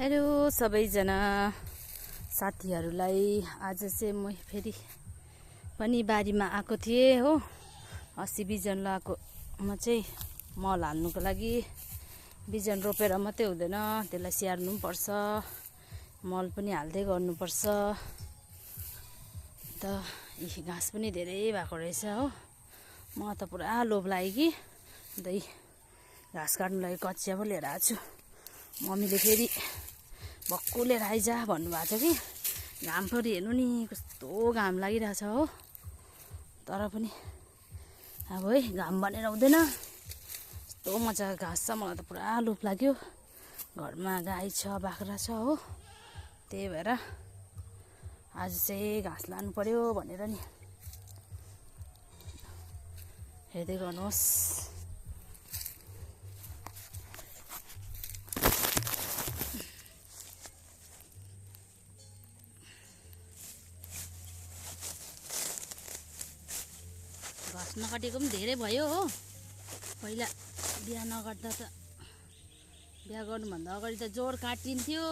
Hello सबैजना साथीहरूलाई आज चाहिँ म फेरि पनि बारीमा आएको थिएँ हो। अस्ति बिजन लगाएको म चाहिँ मल हाल्नुको लागि बिजन रोपेर मात्रै हुँदैन, त्यसलाई स्याहार्नु पनि पर्छ, मल पनि हाल्दै गर्नुपर्छ। त घाँस पनि धेरै भएको रहेछ हो। म त पुरा लोभ लाग्यो कि अन्त घाँस काट्नु लागि कचिया पो लिएर आएको छु। मम्मीले फेरि भक्कु लिएर आइज भन्नुभएको छ कि घाम पनि हेर्नु नि कस्तो घाम लागिरहेछ हो। तर पनि अब है घाम भनेर हुँदैन, यस्तो मजाको घाँस छ। मलाई त पुरा लोभ लाग्यो, घरमा गाई छ बाख्रा छ हो, त्यही भएर आज चाहिँ घाँस लानु पर्यो भनेर नि। हेर्दै गर्नुहोस् घाँस नकाटेको पनि धेरै भयो हो। पहिला बिहा नगर्दा त बिहा गर्नुभन्दा अगाडि त जोर काटिन्थ्यो,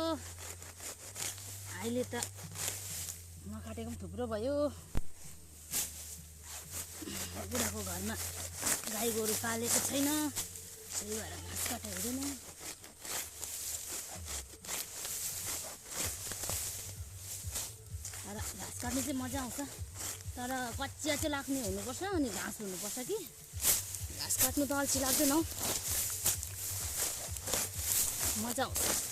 अहिले त नकाटेको पनि थुप्रो भयो। बुढाको घरमा गाई गोरु पालेको छैन, त्यही भएर घाँस काटेको हुँदैन। तर घाँस काट्नु चाहिँ मजा आउँछ, तर कचिया चाहिँ लाग्ने हुनुपर्छ अनि घाँस हुनुपर्छ कि घाँस काट्नु त अल्छी लाग्दैन हौ, मजा आउँछ।